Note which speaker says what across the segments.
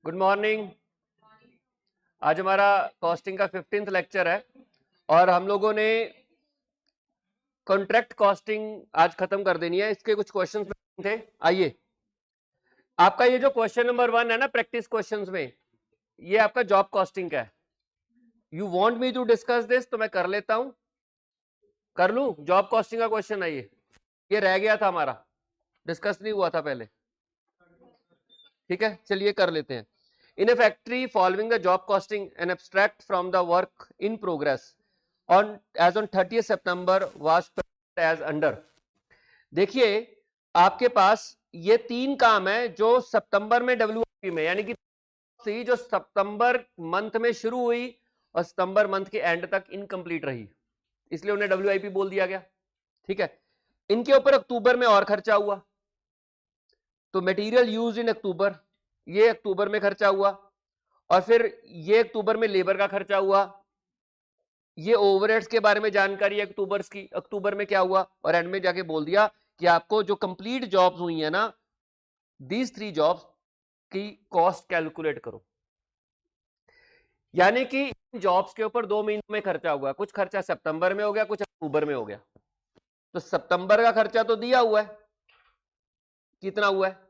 Speaker 1: Good morning. आज हमारा costing का 15th लेक्चर है और हम लोगों ने कॉन्ट्रैक्ट कॉस्टिंग आज खत्म कर देनी है। इसके कुछ क्वेश्चंस थे। आइए, आपका ये जो क्वेश्चन नंबर 1 है ना प्रैक्टिस क्वेश्चंस में, ये आपका जॉब कॉस्टिंग का है। You want me to discuss this, तो मैं कर लेता हूं, कर लूं। जॉब कॉस्टिंग का क्वेश्चन है ये रह गया था हमारा, डिस्कस नहीं हुआ था पहले। ठीक है, चलिए कर लेते हैं। In a factory, following the job costing and abstract from the work in progress as on 30th September was as under। देखिए, आपके पास ये 3 काम है जो सितंबर में WIP में, यानी कि जो सितंबर मंथ में शुरू हुई और सितंबर मंथ के एंड तक इनकम्प्लीट रही, इसलिए उन्हें WIP बोल दिया गया। ठीक है, इनके ऊपर अक्टूबर में और खर्चा हुआ, तो मटेरियल यूज इन अक्टूबर, ये अक्टूबर में खर्चा हुआ, और फिर ये अक्टूबर में लेबर का खर्चा हुआ। ये ओवरहेड्स के बारे में जानकारी है अक्टूबर की, अक्टूबर में क्या हुआ, और एंड में जाके बोल दिया कि आपको जो कंप्लीट जॉब्स हुई है ना, दीज 3 जॉब्स की कॉस्ट कैलकुलेट करो। यानी कि जॉब्स के ऊपर 2 महीनों में खर्चा हुआ, कुछ खर्चा सितंबर में हो गया, कुछ अक्टूबर में हो गया। तो सितंबर का खर्चा तो दिया हुआ है, कितना हुआ है,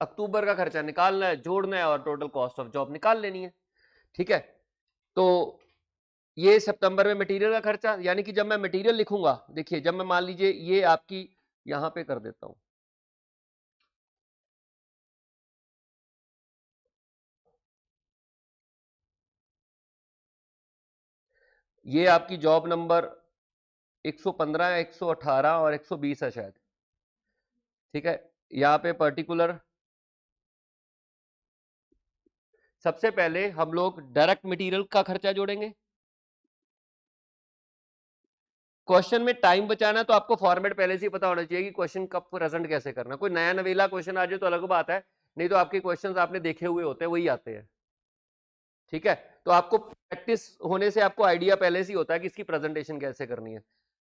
Speaker 1: अक्टूबर का खर्चा निकालना है, जोड़ना है और टोटल कॉस्ट ऑफ जॉब निकाल लेनी है। ठीक है, तो ये सितंबर में मटेरियल का खर्चा, यानी कि जब मैं मटेरियल लिखूंगा, देखिए जब मैं मान लीजिए ये आपकी यहां पे कर देता हूं, ये आपकी जॉब नंबर 115 है, 118 और 120 है शायद। ठीक है, यहां पे पर्टिकुलर सबसे पहले हम लोग डायरेक्ट मटेरियल का खर्चा जोड़ेंगे। क्वेश्चन में टाइम बचाना तो आपको फॉर्मेट पहले से ही पता होना चाहिए कि क्वेश्चन कब प्रेजेंट कैसे करना। कोई नया नवेला क्वेश्चन आ जाए तो अलग बात है, नहीं तो आपके क्वेश्चंस आपने देखे हुए होते हैं, वही आते हैं। ठीक है, तो आपको प्रैक्टिस होने से आपको आइडिया पहले से ही होता है कि इसकी प्रेजेंटेशन कैसे करनी है।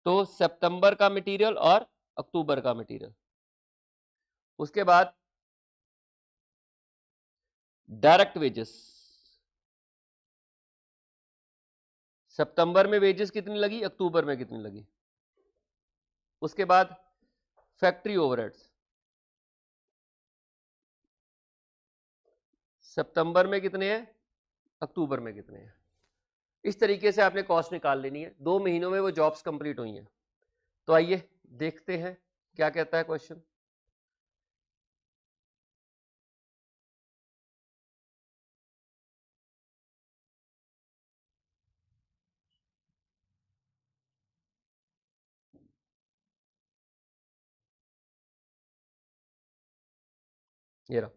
Speaker 1: तो सितंबर का मटेरियल और अक्टूबर का मटेरियल, उसके बाद डायरेक्ट वेजेस। सितंबर में वेजेस कितनी लगी, अक्टूबर में कितनी लगी। उसके बाद फैक्ट्री ओवरहेड्स, सितंबर में कितने हैं, अक्टूबर में कितने हैं। इस तरीके से आपने कॉस्ट निकाल लेनी है। 2 महीनों में वो जॉब्स कंप्लीट हुई हैं। तो आइए देखते हैं क्या कहता है क्वेश्चन। ये रहा,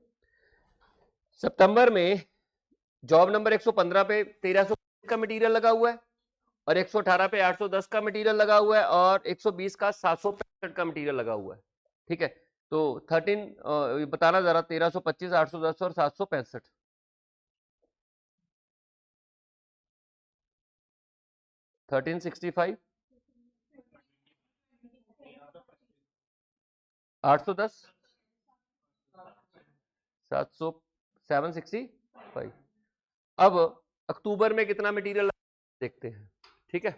Speaker 1: सितंबर में जॉब नंबर 115 पे 1300 का मटेरियल लगा हुआ है, और 118 पे 810 का मटेरियल लगा हुआ है, और 120 का 765 का मटेरियल लगा हुआ है। ठीक है, तो 13 बताना जरा, 1325, 810 और 765। 1365, 810, 700, 765। अब अक्टूबर में कितना मटेरियल देखते हैं। ठीक है,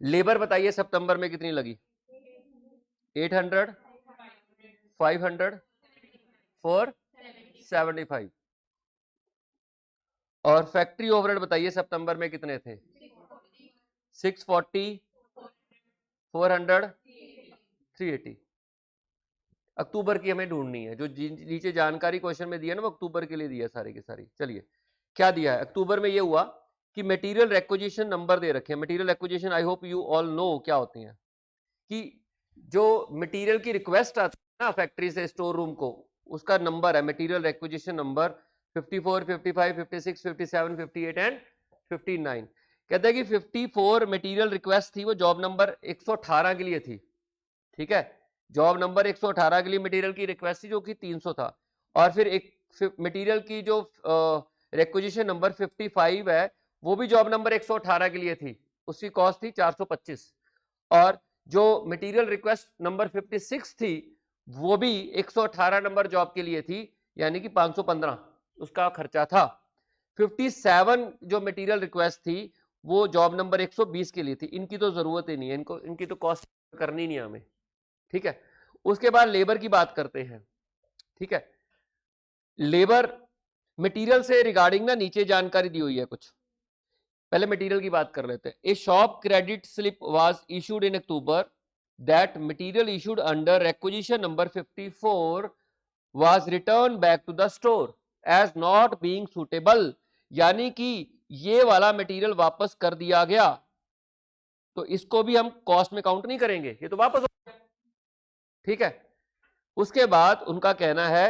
Speaker 1: लेबर बताइए सितंबर में कितनी लगी, 800, 500, 475। और फैक्ट्री ओवरहेड बताइए सितंबर में कितने थे, 640, 400, 380। अक्टूबर की हमें ढूंढनी है। जो नीचे जानकारी क्वेश्चन में दिया ना, वो अक्टूबर के लिए दिया सारी की सारी। चलिए क्या दिया है अक्टूबर में, ये हुआ कि मटेरियल रिक्विजिशन नंबर दे रखे हैं। Material requisition I hope you all know क्या होती हैं, कि जो मटेरियल की रिक्वेस्ट आती है ना फैक्ट्री से स्टोर रूम को, उसका नंबर है मटेरियल रिक्विजिशन नंबर 54, 55, 56, 57, 58 एंड 59। कहते हैं कि 54 मटेरियल रिक्वेस्ट थी, वो जॉब नंबर 118 के लिए थी। ठीक है, जॉब नंबर 118 के लिए मटेरियल की रिक्वेस्ट थी, जो कि 300 था। और फिर एक मटेरियल की जो रिक्विजिशन नंबर 55 है, वो भी जॉब नंबर 118 के लिए थी, उसकी कॉस्ट थी 425। और जो मटेरियल रिक्वेस्ट नंबर 56 थी, वो भी 118 नंबर जॉब के लिए थी, यानी कि 515। उसका खर्चा था। 57 जो मटेरियल रिक्वेस्ट थी वो जॉब नंबर 120 के लिए थी, इनकी तो जरूरत ही नहीं है, इनको इनकी तो कॉस्ट करनी नहीं हमें, ठीक है। उसके बाद लेबर की बात करते हैं, ठीक है। लेबर मटेरियल से रिगार्डिंग ना नीचे जानकारी दी हुई है कुछ, पहले मटेरियल की बात कर लेते हैं। A shop credit slip was issued in October that material issued under requisition number 54 was return back to the store as not being suitable, यानी कि ये वाला मटेरियल वापस कर दिया गया, तो इसको भी हम कॉस्ट में काउंट नहीं करेंगे, ये तो वापस हो गया, ठीक है। उसके बाद उनका कहना है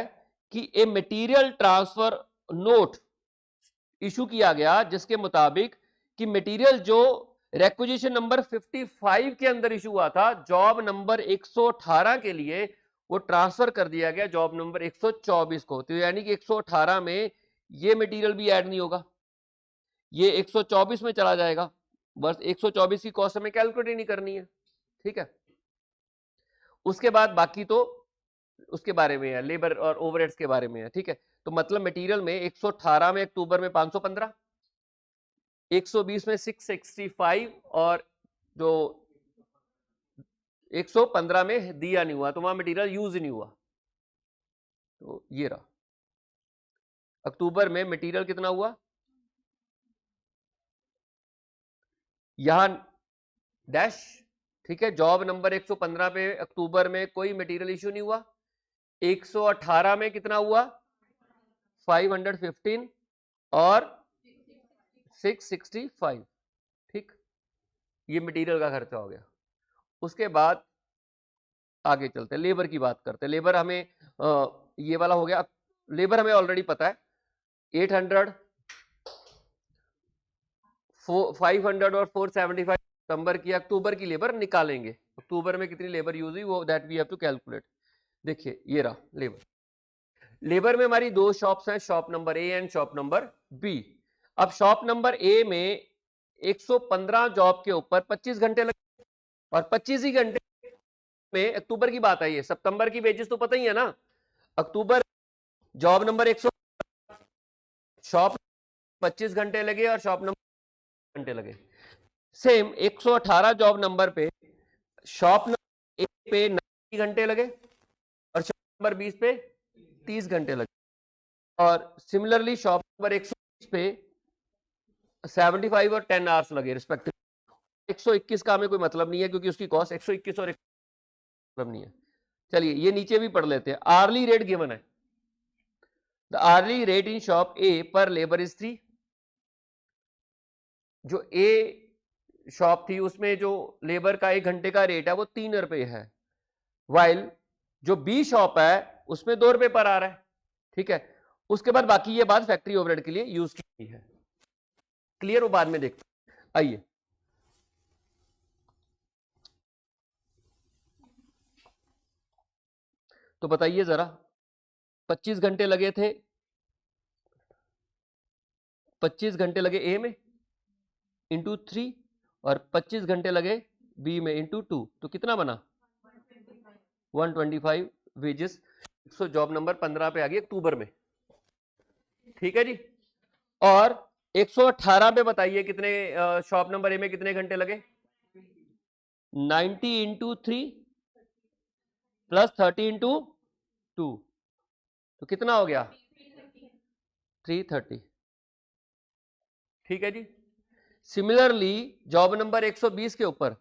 Speaker 1: कि a material transfer note issue किया गया जिसके मुताबिक कि मटेरियल जो रेक्विजिशन नंबर 55 के अंदर इशू हुआ था जॉब नंबर 118 के लिए, वो ट्रांसफर कर दिया गया जॉब नंबर 124 को, तो यानी कि 118 में ये मटेरियल भी ऐड नहीं होगा, ये 124 में चला जाएगा, बस 124 की कॉस्ट हमें कैलकुलेट ही नहीं करनी है, ठीक है। उसके बाद बाकी तो उसके बारे में है, लेबर और ओवरहेड्स के बारे में है, ठीक है। तो मतलब मटेरियल में 118 में अक्टूबर में 515, 120 में 665 और जो 115 में दिया नहीं हुआ तो वहां मटेरियल यूज ही नहीं हुआ, तो ये रहा। अक्टूबर में मटेरियल कितना हुआ, यहां डैश, ठीक है। जॉब नंबर 115 पे अक्टूबर में कोई मटेरियल इश्यू नहीं हुआ। 118 में कितना हुआ, 515 और 665, ठीक, ये मटेरियल का खर्चा हो गया। उसके बाद आगे चलते हैं, लेबर की बात करते हैं। लेबर हमें ये वाला हो गया, लेबर हमें ऑलरेडी पता है 800, 500 और 475 सितंबर की, अक्टूबर की लेबर निकालेंगे, अक्टूबर में कितनी लेबर यूज हुई वो that we have to calculate. देखिए ये रहा लेबर, लेबर में हमारी दो शॉप्स हैं, shop number A and shop number B. अब शॉप नंबर ए में 115 जॉब के ऊपर 25 घंटे लगे और 25 ही घंटे में अक्टूबर की बात आई है, सितंबर की वेजेस तो पता ही है ना। अक्टूबर जॉब नंबर 100, शॉप 25 घंटे लगे और शॉप नंबर घंटे लगे। सेम 118 जॉब नंबर पे शॉप नंबर ए पे 90 घंटे लगे और शॉप नंबर 20 पे 30 घंटे लगे, और सिमिलरली शॉप नंबर 120 पे 75 और 10 आवर्स लगे रिस्पेक्टिवली। 121 का हमें कोई मतलब नहीं है क्योंकि उसकी कॉस्ट 121 और मतलब नहीं है। चलिए ये नीचे भी पढ़ लेते हैं। आर्ली रेट गिवन है, the hourly rate in shop A पर लेबर इज 3। जो ए शॉप थी उसमें जो लेबर का 1 घंटे का रेट है वो 3 रुपए है, वाइल जो बी शॉप है उसमें 2 रुपए पर आ रहा है, ठीक है। उसके बाद बाकी ये बात फैक्ट्री ओवरहेड के लिए यूज की है, क्लियर, वो बाद में देखते हैं। आइए तो बताइए जरा, 25 घंटे लगे थे, 25 घंटे लगे ए में इंटू 3 और 25 घंटे लगे बी में इंटू 2, तो कितना बना 125 वेजेस। सो जॉब नंबर 15 पे आ गई अक्टूबर में, ठीक है जी। और 118 पे बताइए कितने, शॉप नंबर ए में कितने घंटे लगे, 90 इंटू 3 प्लस 30 इंटू 2, तो कितना हो गया 330, ठीक है जी। सिमिलरली जॉब नंबर 120 के ऊपर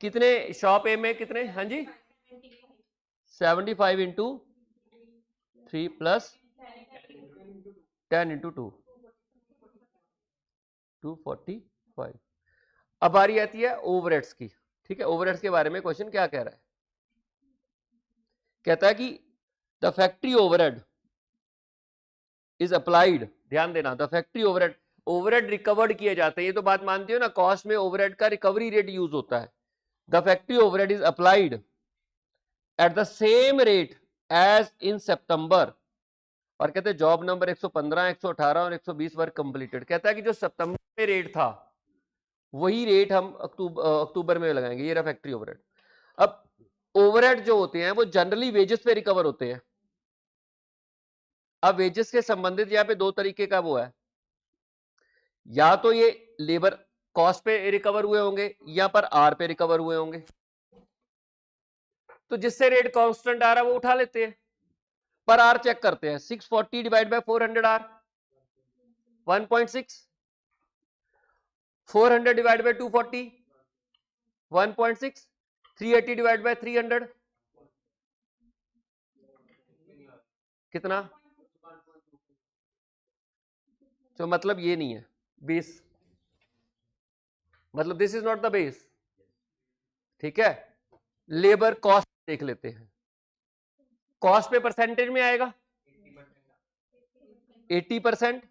Speaker 1: कितने, शॉप ए में कितने, हाँ जी 75 इंटू 3 प्लस 10 इंटू 2, 245। अब बारी आती है ओवरहेड्स की, ठीक है। ओवरहेड्स के बारे में क्वेश्चन क्या कह रहा है, कहता है कि the factory overhead is applied, ध्यान देना, the factory overhead, overhead recovered किए जाते हैं, ये तो बात मानते हो ना, कॉस्ट में ओवरहेड का रिकवरी रेट यूज होता है। The factory overhead is applied at the same rate as in September, और कहते हैं जॉब नंबर 115, 118 और 120 वर्क कंप्लीटेड। कहता है कि जो सितंबर में रेट था वही रेट हम अक्टूबर में लगाएंगे, ये रहा फैक्ट्री ओवरहेड। अब ओवरहेड जो होते हैं वो जनरली वेजेस पे रिकवर होते हैं, अब वेजेस के संबंधित यहाँ पे दो तरीके का वो है, या तो ये लेबर कॉस्ट पे रिकवर हुए होंगे या पर आर पे रिकवर हुए होंगे। तो जिससे रेट कांस्टेंट आ रहा है वो उठा लेते हैं, पर आर चेक करते हैं। 640 divide by 400 are 1.6, 400 divide by 240 1.6, 380 divide by 300 कितना? तो मतलब ये नहीं है बेस, मतलब this is not the base. ठीक है, लेबर कॉस्ट देख लेते हैं। कॉस्ट पे परसेंटेज में आएगा 80%,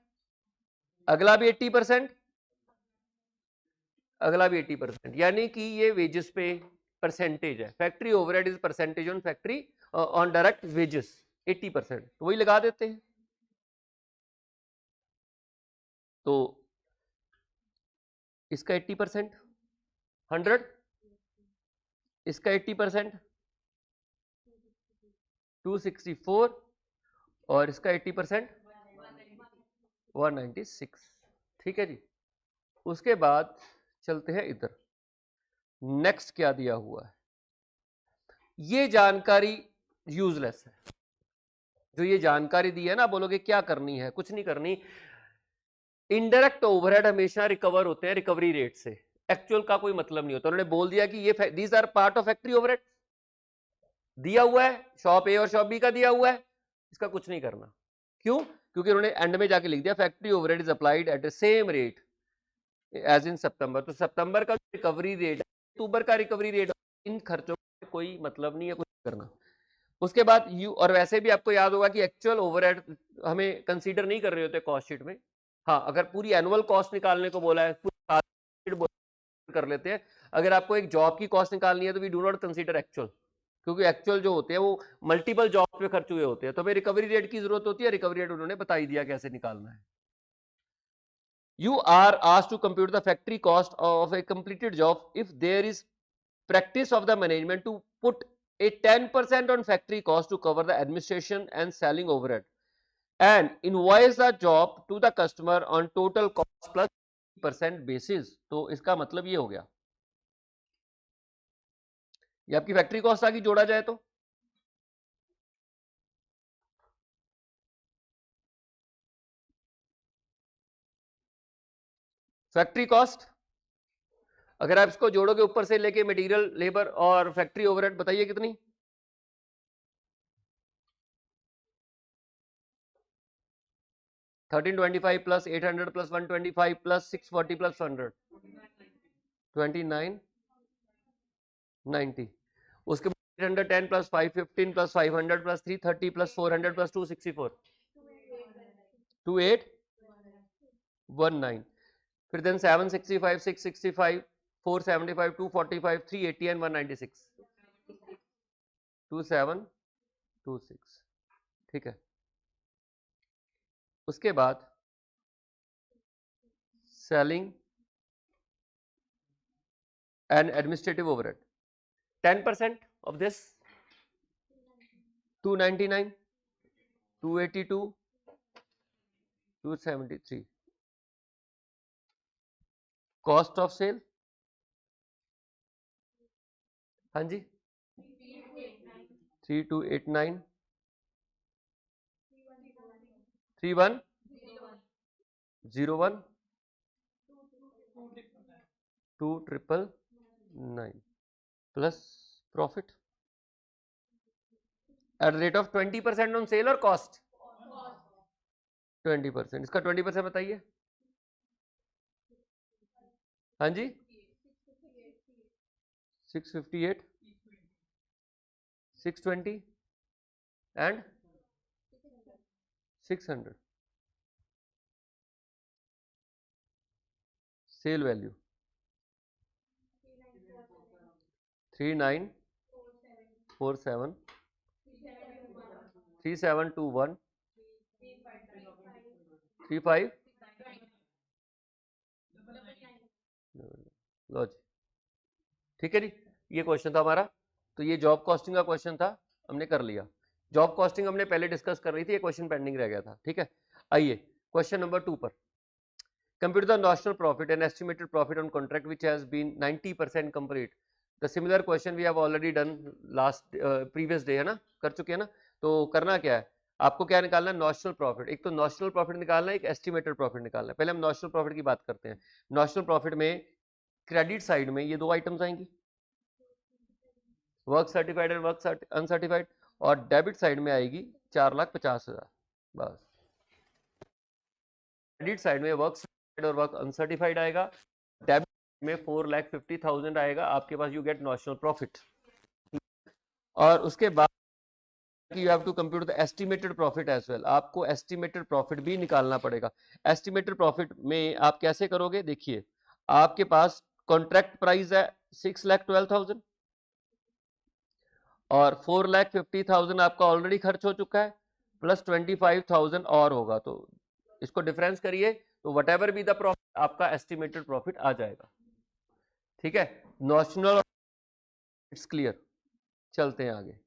Speaker 1: अगला भी 80%, अगला भी 80%, यानी कि ये वेजेस पे परसेंटेज है। Factory overhead is percentage on factory on direct wages 80%, तो वही लगा देते हैं। तो इसका 80% 100, इसका 80% 264 और इसका 80% 196। ठीक है जी। उसके बाद चलते हैं इधर, नेक्स्ट क्या दिया हुआ है। ये जानकारी यूजलेस है, जो ये जानकारी दी है ना, बोलोगे क्या करनी है, कुछ नहीं करनी। इनडायरेक्ट ओवरहेड हमेशा रिकवर होते हैं रिकवरी रेट से, एक्चुअल का कोई मतलब नहीं होता। उन्होंने बोल दिया कि ये these are part of factory overhead, दिया हुआ है, शॉप ए और शॉप बी का दिया हुआ है, इसका कुछ नहीं करना। क्यों? क्योंकि उन्होंने एंड में जाके लिख दिया factory overhead is applied at the same rate as in September. तो सितंबर का रिकवरी रेट, अक्टूबर का रिकवरी रेट, इन खर्चों का कोई मतलब नहीं है, कुछ करना। उसके बाद यू, और वैसे भी आपको याद होगा कि एक्चुअल ओवरहेड हमें कंसीडर नहीं कर रहे होते कॉस्ट शीट में। हाँ, अगर पूरी एनुअल कॉस्ट निकालने को बोला है, कर लेते हैं। अगर आपको एक जॉब की कॉस्ट निकालनी है तो we do not consider actual, क्योंकि एक्चुअल जो होते हैं वो मल्टीपल जॉब पे खर्च हुए होते हैं, तो हमें रिकवरी रेट की जरूरत होती है। रिकवरी रेट उन्होंने बता ही दिया कैसे निकालना है। You are asked to compute the factory cost of a completed job if there is practice of the management to put a 10% on factory cost to cover the administration and selling overhead and invoice the job to the customer on total cost plus % basis। तो इसका मतलब ये हो गया, ये आपकी factory cost आगे जोड़ा जाए तो फैक्ट्री कॉस्ट, अगर आप इसको जोड़ोगे ऊपर से लेके मटेरियल, लेबर और फैक्ट्री ओवरहेड, बताइए कितनी? 1325 प्लस 800 प्लस 125 प्लस 640 प्लस 100 2990। उसके बाद 810 plus 515 plus 500 plus 330 plus 400 plus 264 2819। फिर देन 765 665 475 245 380 एंड 196 2726। ठीक है, उसके बाद selling and administrative overhead 10% of this 299 282 273। Cost of sale, हाँ जी 3289 3101 2999 plus profit at the rate of 20% on sale और कॉस्ट 20%। इसका 20% बताइए, हाँ जी 658 620 एंड 600। सेल वैल्यू 3947 3721 35 लो जी। ठीक है जी, ये क्वेश्चन था हमारा। तो ये जॉब कॉस्टिंग का क्वेश्चन था, हमने कर लिया। जॉब कॉस्टिंग हमने पहले डिस्कस कर रही थी, ये क्वेश्चन पेंडिंग रह गया था, ठीक है। आइए क्वेश्चन नंबर 2 पर, compute the notional profit and estimated profit on contract which has been 90% complete. The similar question we have already done last previous day, है ना, कर चुके हैं ना। तो करना क्या है, आपको क्या निकालना है, नॉशनल प्रॉफिट। एक तो नॉशनल प्रॉफिट निकालना है, एक एस्टिमेटेड प्रॉफिट निकालना है। पहले हम नॉशनल प्रॉफिट की बात करते हैं। नॉशनल प्रॉफिट में क्रेडिट साइड में ये दो आइटम्स आएंगी, work certified and work uncertified, और डेबिट साइड में आएगी 4,50,000 बस। क्रेडिट साइड में वर्क सर्टिफाइड और वर्क अनसर्टिफाइड आएगा, डेबिट में 4,50,000 आएगा आपके पास, यू गेट नॉशनल प्रॉफिट। और उसके बाद you have to compute the estimated profit as well, आपको एस्टिमेटेड प्रॉफिट भी निकालना पड़ेगा। एस्टिमेटेड प्रॉफिट में आप कैसे करोगे, देखिए आपके पास कॉन्ट्रैक्ट प्राइस है 6,12,000 और 4,50,000 आपका ऑलरेडी खर्च हो चुका है, प्लस 25,000 और होगा, तो इसको डिफरेंस करिए तो what ever be the profit आपका एस्टिमेटेड प्रॉफिट आ जाएगा, ठीक है। नॉशनल इट्स क्लियर, चलते हैं आगे।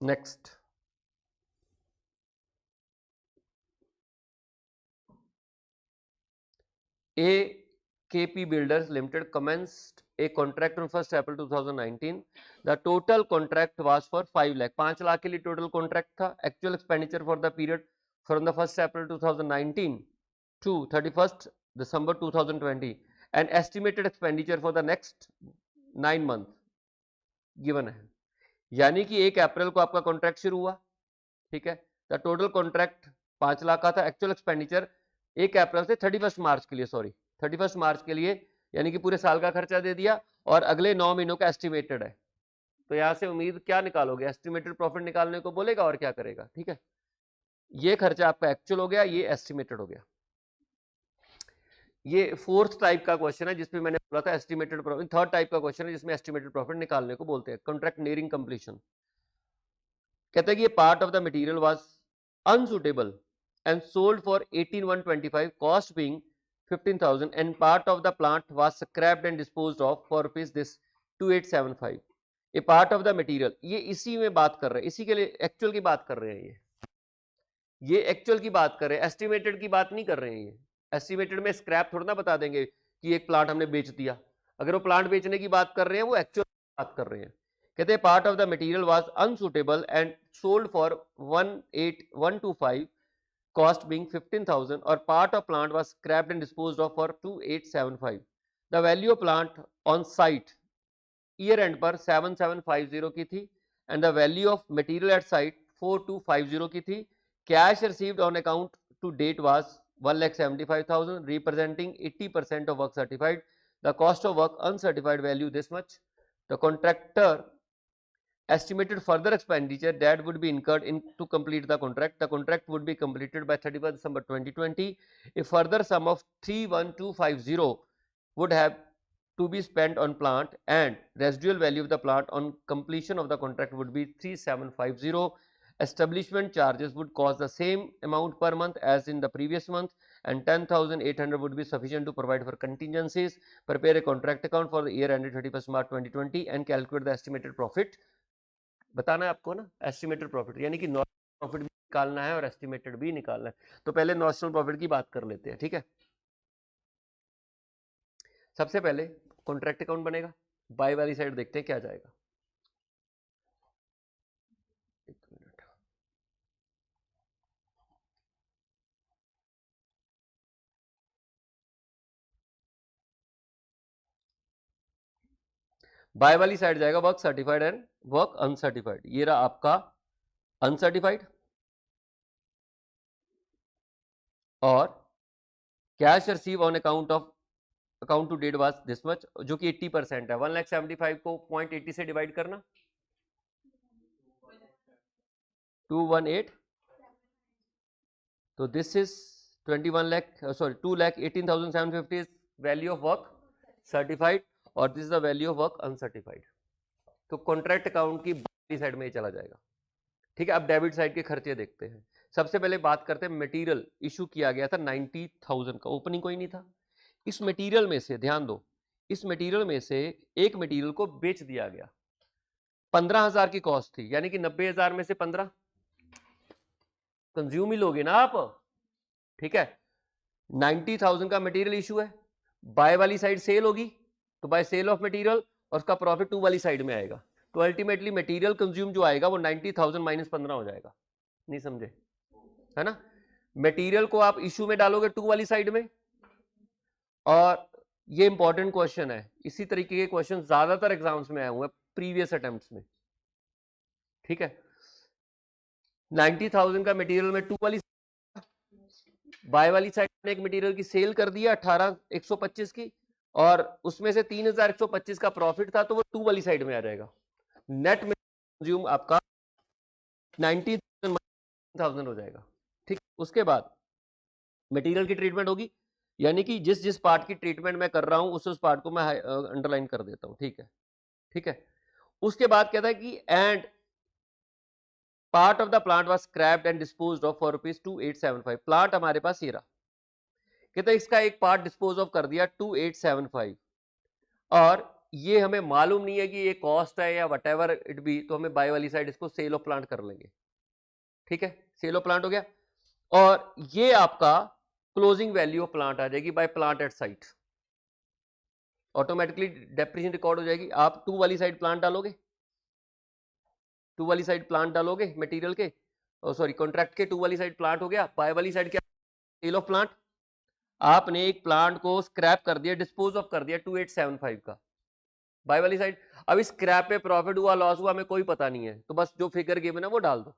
Speaker 1: Next, AKP Builders Limited commenced a contract on 1st April 2019. The total contract was for 5 lakh. 5 lakh के लिए total contract था. Actual expenditure for the period from the 1st April 2019 to 31st December 2020 and estimated expenditure for the next 9 months given है. यानी कि 1 अप्रैल को आपका contract शुरू हुआ, ठीक है। द टोटल कॉन्ट्रैक्ट 5 लाख का था, एक्चुअल एक्सपेंडिचर 1 अप्रैल से 31 मार्च के लिए, सॉरी 31 मार्च के लिए, यानी कि पूरे साल का खर्चा दे दिया और अगले 9 महीनों का एस्टिमेटेड है। तो यहां से उम्मीद क्या निकालोगे, एस्टिमेटेड प्रॉफिट निकालने को बोलेगा और क्या करेगा, ठीक है। ये खर्चा आपका एक्चुअल हो गया, ये एस्टिमेटेड हो गया। ये फोर्थ टाइप का क्वेश्चन है जिसमें मैंने बोला था एस्टिमेटेड प्रॉफिट। थर्ड टाइप का क्वेश्चन है जिसमें एस्टिमेटेड प्रॉफिट निकालने को बोलते हैं, कॉन्ट्रैक्ट नियरिंग कंप्लीशन। कहते हैं कि ये part of the material was unsuitable and sold for 18,125, cost being 15,000 and part of the plant was scrapped and disposed of for rupees this 2,875। ये पार्ट ऑफ द मटेरियल, ये इसी में बात कर रहे हैं, इसी के लिए एक्चुअल की बात कर रहे हैं। ये एक्चुअल की बात कर रहे हैं, एस्टिमेटेड की बात नहीं कर रहे हैं। ये एस्टिमेटेड में स्क्रैप थोड़ा ना बता देंगे कि एक प्लांट हमने बेच दिया। अगर वो प्लांट बेचने की बात कर रहे हैं, वो एक्चुअल बात कर रहे हैं। कहते हैं part of the material was unsuitable and sold for 18,125, cost being 15,000 और part of plant was scrapped and disposed of for 2,875। The value of plant on site year end पर 7,750 की थी and the value of material at site 4,250 की थी। Cash received on account to date was 1,75,000, representing 80% of work certified. The cost of work uncertified value this much. The contractor estimated further expenditure that would be incurred in to complete the contract. The contract would be completed by 31st December 2020. A further sum of 3,1,250 would have to be spent on plant, and residual value of the plant on completion of the contract would be 3,750. Establishment charges would cost the same amount per month as in the previous month, and 10,800 would be sufficient to provide for contingencies. Prepare a contract account for the year ended 31st March 2020 and calculate the estimated profit. बताना है आपको ना estimated profit, यानी कि notional profit भी निकालना है और एस्टिमेटेड भी निकालना है। तो पहले नॉशनल प्रॉफिट की बात कर लेते हैं, ठीक है। सबसे पहले कॉन्ट्रैक्ट अकाउंट बनेगा, बाय वाली साइड देखते हैं क्या जाएगा। एक मिनट, बाय वाली साइड जाएगा work certified and work uncertified. ये रहा आपका अनसर्टिफाइड और cash receive on account of account to date was this much, जो कि 80% है। 1,75,000 को 0.80 से डिवाइड करना, 218, तो this is 21 lakh, sorry 2,18,750 is value of work certified और this is the value of work uncertified. तो कॉन्ट्रैक्ट अकाउंट की बाकी साइड में ही चला जाएगा, ठीक है। अब डेबिट साइड के खर्चे देखते हैं। सबसे पहले बात करते हैं, मटेरियल इशू किया गया था 90,000 का, ओपनिंग कोई नहीं था। इस मटेरियल में से ध्यान दो, इस मटेरियल में से एक मटेरियल को बेच दिया गया, 15,000 की कॉस्ट थी, यानी कि 90,000 में से 15 कंज्यूम ही लोगे ना आप, ठीक है। 90,000 का मटेरियल इशू है, बाय वाली साइड सेल होगी, तो बाय सेल ऑफ मटेरियल, और उसका प्रॉफिट टू वाली साइड में आएगा, तो अल्टीमेटली मटेरियल कंज्यूम जो आएगा वो 90,000 माइनस 15 हो जाएगा। नहीं समझे, है ना। मटेरियल को आप इशू में डालोगे टू वाली साइड में, और ये इंपॉर्टेंट क्वेश्चन है, इसी तरीके के क्वेश्चन ज्यादातर एग्जाम्स में आए हुए हैं प्रीवियस अटेम्प्ट्स में, ठीक है। 90,000 का मटेरियल में टू वाली, बाय वाली साइड ने एक मटेरियल की सेल कर दिया 18,125 की, और उसमें से 3,125 का प्रॉफिट था, तो वो टू वाली साइड में आ जाएगा। नेट कंज्यूम आपका 90,000 हो जाएगा, ठीक। उसके बाद मटेरियल की ट्रीटमेंट होगी, यानी कि जिस जिस पार्ट की ट्रीटमेंट मैं कर रहा हूं उस पार्ट को मैं अंडरलाइन कर देता हूं, ठीक है, ठीक है। उसके बाद कहता है कि and part of the plant was scrapped and disposed of for ₹2875। Plant हमारे पास ये रहा, कहते हैं इसका एक पार्ट डिस्पोज ऑफ कर दिया 2875, और ये हमें मालूम नहीं है कि ये कॉस्ट है या वट एवर इट बी, तो हमें बाय वाली साइड इसको सेल ऑफ प्लांट कर लेंगे, ठीक है। सेल ऑफ प्लांट हो गया, और ये आपका क्लोजिंग वैल्यू ऑफ प्लांट आ जाएगी by plant at site, automatically depreciation record हो जाएगी। आप टू वाली साइड प्लांट डालोगे, टू वाली साइड प्लांट डालोगे मटेरियल के, सॉरी कॉन्ट्रैक्ट के, टू वाली साइड प्लांट हो गया, बाय वाली साइड क्या, सेल ऑफ प्लांट। आपने एक प्लांट को स्क्रैप कर दिया, डिस्पोज ऑफ कर दिया 2875 का, बाय वाली साइड। अब इस स्क्रैप पे प्रॉफिट हुआ लॉस हुआ हमें कोई पता नहीं है, तो बस जो फिगर गिवन है वो डाल दो।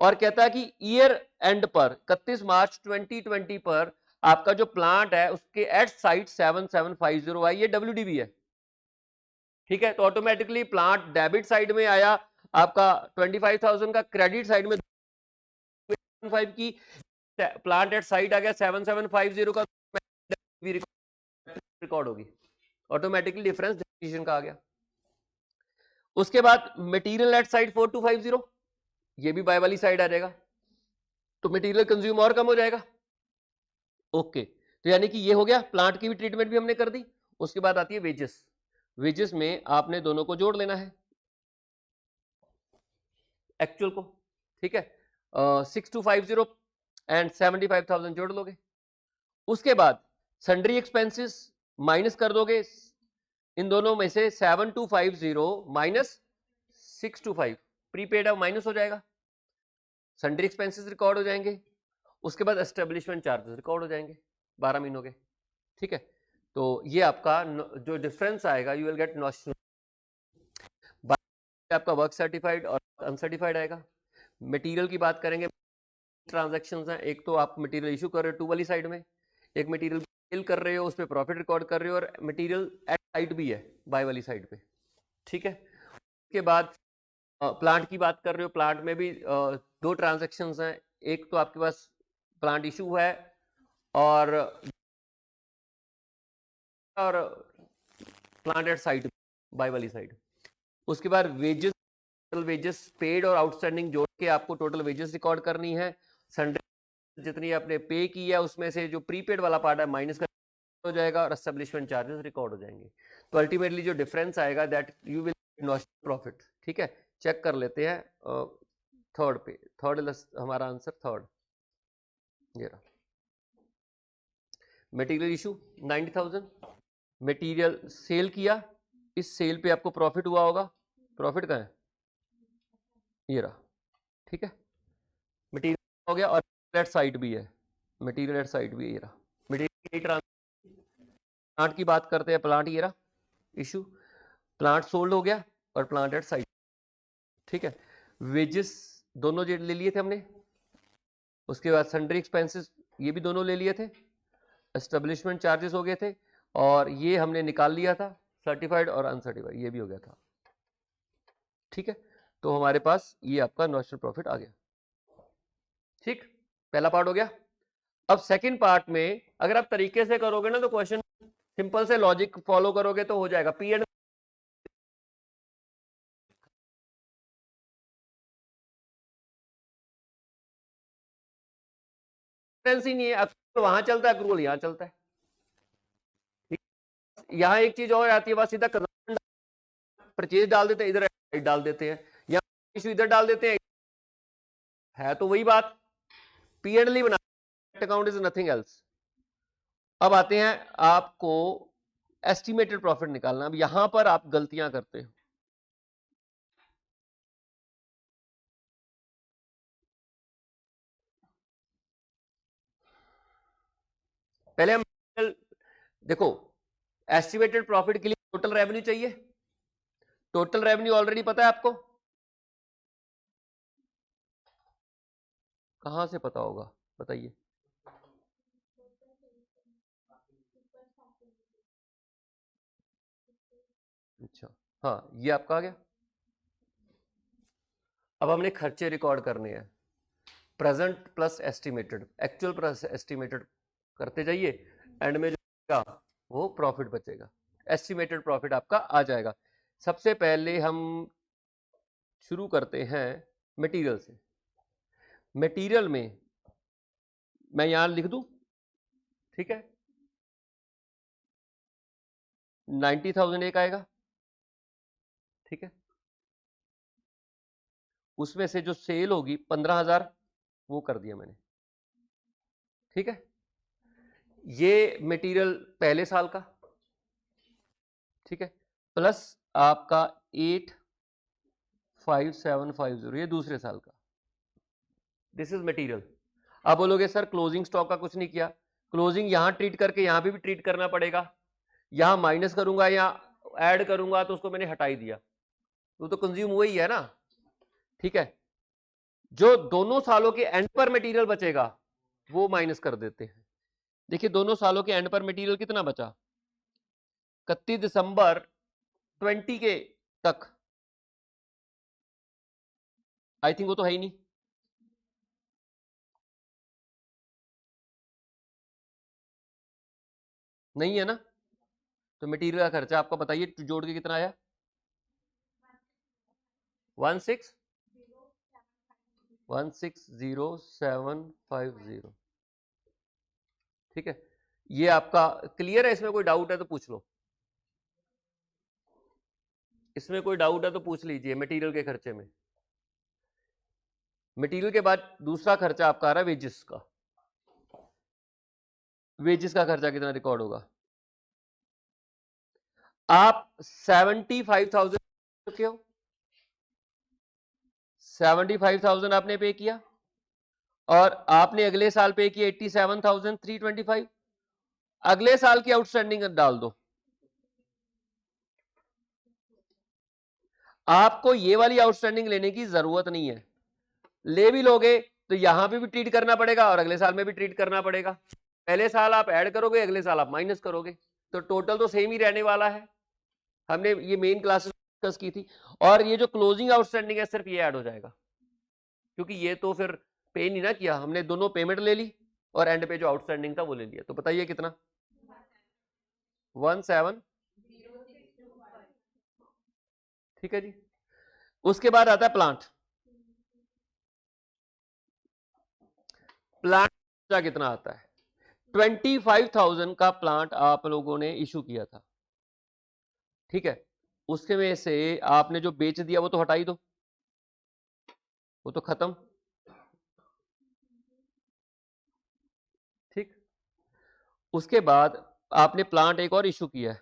Speaker 1: और कहता है कि ईयर एंड पर 31 मार्च 2020 पर आपका जो प्लांट है उसके एट साइट 7750 आई, ये WDV है, ठीक है। तो ऑटोमेटिकली प्लांट डेबिट साइड में आया आपका 25,000 का, क्रेडिट साइड में 5 की, प्लांट एट साइट आ गया 7750 का, रिकॉर्ड होगी, ऑटोमेटिकली डिफरेंस डेप्रिसिएशन का आ गया। उसके बाद मटेरियल एट साइड 4250, ये भी बाय वाली साइड आ जाएगा, तो मटेरियल कंज्यूम और कम हो जाएगा, ओके। तो यानी कि ये हो गया, प्लांट की भी ट्रीटमेंट भी हमने कर दी। उसके बाद आती है वेजेस, वेजेस में आपने दोनों को जोड़ लेना है, एक्चुअल को, ठीक है। 6250 एंड 75,000 जोड़ लोगे। उसके बाद सन्ड्री एक्सपेंसेस माइनस कर दोगे, इन दोनों में से 7250 माइनस 625, प्रीपेड अब माइनस हो जाएगा, सन्ड्री एक्सपेंसेस रिकॉर्ड हो जाएंगे। उसके बाद एस्टेब्लिशमेंट चार्जेस रिकॉर्ड हो जाएंगे 12 महीनों के, ठीक है। तो ये आपका जो डिफरेंस आएगा, यू विल गेट नॉशनल, आपका वर्क सर्टिफाइड और अनसर्टिफाइड आएगा। मटेरियल की बात करेंगे, ट्रांजैक्शंस हैं, एक तो आप मटेरियल इशू कर रहे हो टू वाली साइड में, एक मटेरियल सेल कर रहे हो उस पर प्रॉफिट रिकॉर्ड कर रहे हो, और मटेरियल एट साइड भी है बाय वाली साइड पे, ठीक है। उसके बाद प्लांट की बात कर रहे हो, प्लांट में भी दो ट्रांजैक्शंस हैं, एक तो आपके पास प्लांट इशू है और प्लांट एट साइड बाय वाली साइड। उसके बाद वेजेस, टोटल वेजेस पेड और आउटस्टैंडिंग जोड़ के आपको टोटल वेजेस रिकॉर्ड करनी है, सन्डे जितनी आपने पे की है उसमें से जो प्रीपेड वाला पार्ट है माइनस हो जाएगा, और एस्टेब्लिशमेंट चार्जेस रिकॉर्ड हो जाएंगे। तो अल्टीमेटली जो डिफरेंस आएगा that you will not profit, ठीक है। चेक कर लेते हैं थर्ड पे, थर्ड हमारा आंसर थर्ड, ये रहा। मटेरियल इशू 90,000, मटेरियल सेल किया, इस सेल पे आपको प्रॉफिट हुआ होगा, प्रॉफिट कहाँ है, ये रहा, ठीक है। मटेरियल हो गया, और एट साइड भी है, मटेरियल एट साइड भी है, ये रहा मटेरियल। प्लांट की बात करते हैं, प्लांट ये रहा इशू, प्लांट सोल्ड हो गया और प्लांट एट साइड, ठीक है। वेजेस दोनों ले लिए थे हमने, उसके बाद सन्ड्री एक्सपेंसेस ये भी दोनों ले लिए थे, एस्टेब्लिशमेंट चार्जेस हो गए थे, और ये हमने निकाल लिया था सर्टिफाइड और अनसर्टिफाइड, ये भी हो गया था, ठीक है। तो हमारे पास ये आपका नॉशनल प्रॉफिट आ गया, ठीक। पहला पार्ट हो गया। अब सेकंड पार्ट में अगर आप तरीके से करोगे ना तो क्वेश्चन सिंपल से लॉजिक फॉलो करोगे तो हो जाएगा। पी एंड डिफरेंस ही नहीं है, अक्रूवल वहां चलता है, अक्रूवल यहाँ चलता है। यहाँ एक चीज और आती है, बस सीधा परचेज डाल देते हैं, इधर डाल देते हैं, या इशू इधर डाल देते हैं, है तो वही बात। पी एंड एल बना, अकाउंट इज नथिंग एल्स। अब आते हैं आपको एस्टिमेटेड प्रॉफिट निकालना। अब यहां पर आप गलतियां करते हो। पहले हम देखो, एस्टिमेटेड प्रॉफिट के लिए टोटल रेवेन्यू चाहिए। टोटल रेवेन्यू ऑलरेडी पता है आपको, कहां से पता होगा बताइए। अच्छा, हाँ ये आपका आ गया। अब हमने खर्चे रिकॉर्ड करने हैं, present plus estimated, actual plus estimated करते जाइए, एंड में जो बचेगा वो प्रॉफिट बचेगा, एस्टिमेटेड प्रॉफिट आपका आ जाएगा। सबसे पहले हम शुरू करते हैं मटेरियल से। मटेरियल में मैं यहां लिख दूं, ठीक है, 90,000 एक आएगा, ठीक है। उसमें से जो सेल होगी 15,000 वो कर दिया मैंने, ठीक है। ये मटेरियल पहले साल का, ठीक है, प्लस आपका 85750 ये दूसरे साल का, दिस इज मटेरियल। आप बोलोगे सर क्लोजिंग स्टॉक का कुछ नहीं किया। क्लोजिंग यहां ट्रीट करके यहां भी ट्रीट करना पड़ेगा, यहां माइनस करूंगा या ऐड करूंगा तो उसको मैंने हटा ही दिया, तो कंज्यूम हुआ ही है ना, ठीक है। जो दोनों सालों के एंड पर मटेरियल बचेगा वो माइनस कर देते हैं। देखिए दोनों सालों के एंड पर मटेरियल कितना बचा, 31 दिसंबर 20 के तक, आई थिंक वो तो है ही नहीं, नहीं है ना। तो मटेरियल का खर्चा आपका बताइए जोड़ के कितना आया, 160,750, ठीक है। ये आपका क्लियर है, इसमें कोई डाउट है तो पूछ लो, इसमें कोई डाउट है तो पूछ लीजिए। मटेरियल के खर्चे में, मटेरियल के बाद दूसरा खर्चा आपका आ रहा है वेजेस का। वेजेस का खर्चा कितना रिकॉर्ड होगा, आप 75,000 चुके हो, 75,000 आपने पे किया, और आपने अगले साल पे किया 87,325, अगले साल की आउटस्टैंडिंग डाल दो। आपको ये वाली आउटस्टैंडिंग लेने की जरूरत नहीं है, ले भी लोगे तो यहां पे भी ट्रीट करना पड़ेगा और अगले साल में भी ट्रीट करना पड़ेगा। पहले साल आप ऐड करोगे, अगले साल आप माइनस करोगे, तो टोटल तो सेम ही रहने वाला है। हमने ये मेन क्लास डिस्कस की थी। और ये जो क्लोजिंग आउटस्टैंडिंग है सिर्फ ये ऐड हो जाएगा, क्योंकि ये तो फिर पे नहीं ना किया हमने, दोनों पेमेंट ले ली और एंड पे जो आउटस्टैंडिंग था वो ले लिया। तो बताइए कितना, 17, ठीक है जी। उसके बाद आता है प्लांट। प्लांट का कितना आता है, 25,000 का प्लांट आप लोगों ने इशू किया था, ठीक है। उसके में से आपने जो बेच दिया वो तो हटा ही दो, वो तो खत्म, ठीक। उसके बाद आपने प्लांट एक और इशू किया है,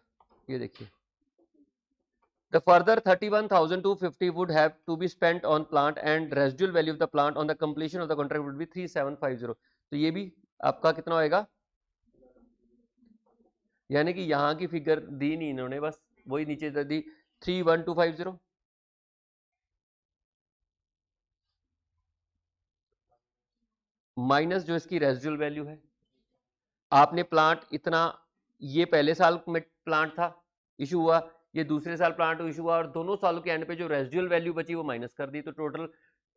Speaker 1: ये देखिए, the further 31,250 would have to be spent on plant and residual value of the plant on the completion of the contract would be 3750। तो ये भी आपका कितना होएगा, यानी कि यहां की फिगर दी नहीं इन्होंने, बस वही नीचे दी 31250, माइनस जो इसकी रेजिडुअल वैल्यू है। आपने प्लांट इतना, ये पहले साल में प्लांट था इशू हुआ, ये दूसरे साल प्लांट इशू हुआ, और दोनों सालों के एंड पे जो रेजिडुअल वैल्यू बची वो माइनस कर दी, तो टोटल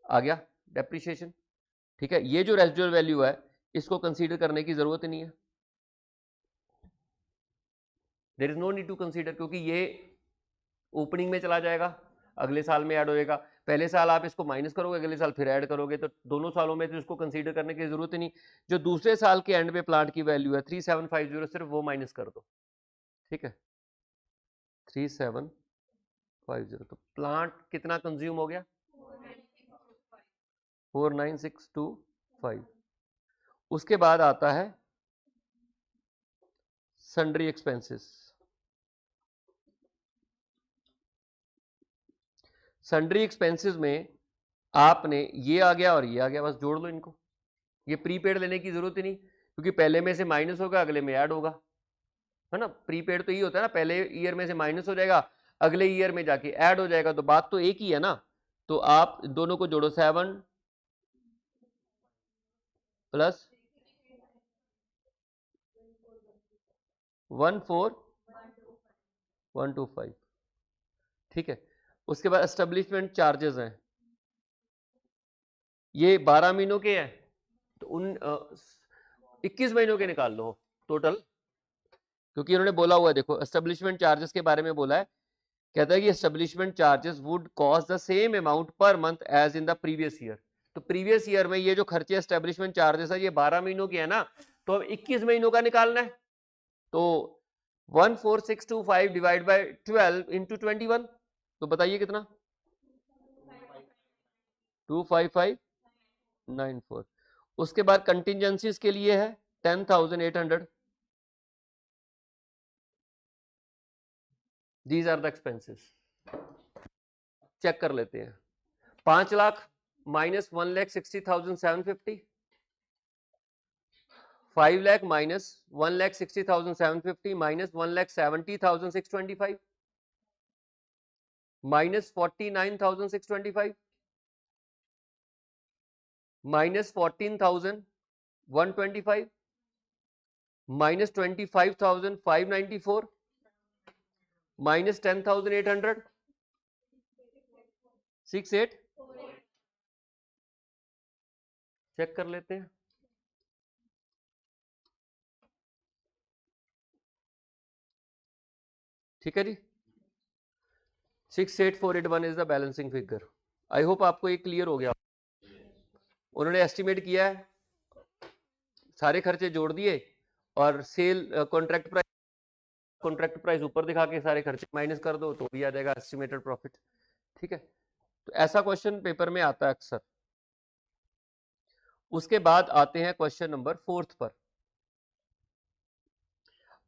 Speaker 1: आ गया डेप्रिसिएशन, ठीक है। ये जो रेजिडुअल वैल्यू है इसको कंसीडर करने की जरूरत नहीं है, there is no need to consider, क्योंकि ये ओपनिंग में चला जाएगा। अगले साल में ऐड होएगा। पहले साल आप इसको माइनस करोगे, अगले साल फिर ऐड करोगे, तो दोनों सालों में तो इसको कंसीडर करने की जरूरत ही नहीं। जो दूसरे साल के एंड पे प्लांट की वैल्यू है 3750, सिर्फ वो माइनस कर दो, ठीक है। 3750, तो प्लांट कितना कंज्यूम हो गया? 49625। उसके बाद आता है सन्ड्री एक्सपेंसेस। सन्ड्री एक्सपेंसेस में आपने ये आ गया और ये आ गया, बस जोड़ लो इनको। ये प्रीपेड लेने की जरूरत ही नहीं, क्योंकि पहले में से माइनस होगा, अगले में ऐड होगा, है ना। प्रीपेड तो ये होता है ना, पहले ईयर में से माइनस हो जाएगा, अगले ईयर में जाके ऐड हो जाएगा, तो बात तो एक ही है ना। तो आप दोनों को जोड़ो, 7 प्लस 14125, ठीक है। उसके बाद एस्टेब्लिशमेंट चार्जेस हैं, ये 12 महीनों के हैं, तो उन 21 महीनों के निकाल लो टोटल, क्योंकि उन्होंने बोला हुआ है, देखो एस्टेब्लिशमेंट चार्जेस के बारे में बोला है, कहता है कि establishment charges would cost the same amount per month as in the previous year. तो प्रीवियस ईयर में ये जो खर्चे एस्टेब्लिशमेंट चार्जेस है, ये 12 महीनों के है ना, तो अब 21 महीनों का निकालना है। तो 14625 डिवाइड बाय 12 इंटू 21, तो बताइए कितना? 25594। उसके बाद कंटिजेंसीज के लिए है 10,800। These are the expenses. Check कर लेते हैं। 5 lakh minus 1,60,750, 5 lakh minus 1,60,750 minus 1,70,625 minus 49,625 minus 14,125 minus 25,594 minus 10,800 68। Check कर लेते हैं। ठीक है जी, 68481 is the balancing figure. I hope आपको ये क्लियर हो गया। उन्होंने एस्टिमेट किया है, सारे खर्चे जोड़ दिए और सेल कॉन्ट्रैक्ट प्राइस ऊपर दिखा के सारे खर्चे माइनस कर दो, तो भी आ जाएगा एस्टिमेटेड प्रॉफिट। ठीक है, तो ऐसा क्वेश्चन पेपर में आता है अक्सर। उसके बाद आते हैं क्वेश्चन नंबर 4 पर।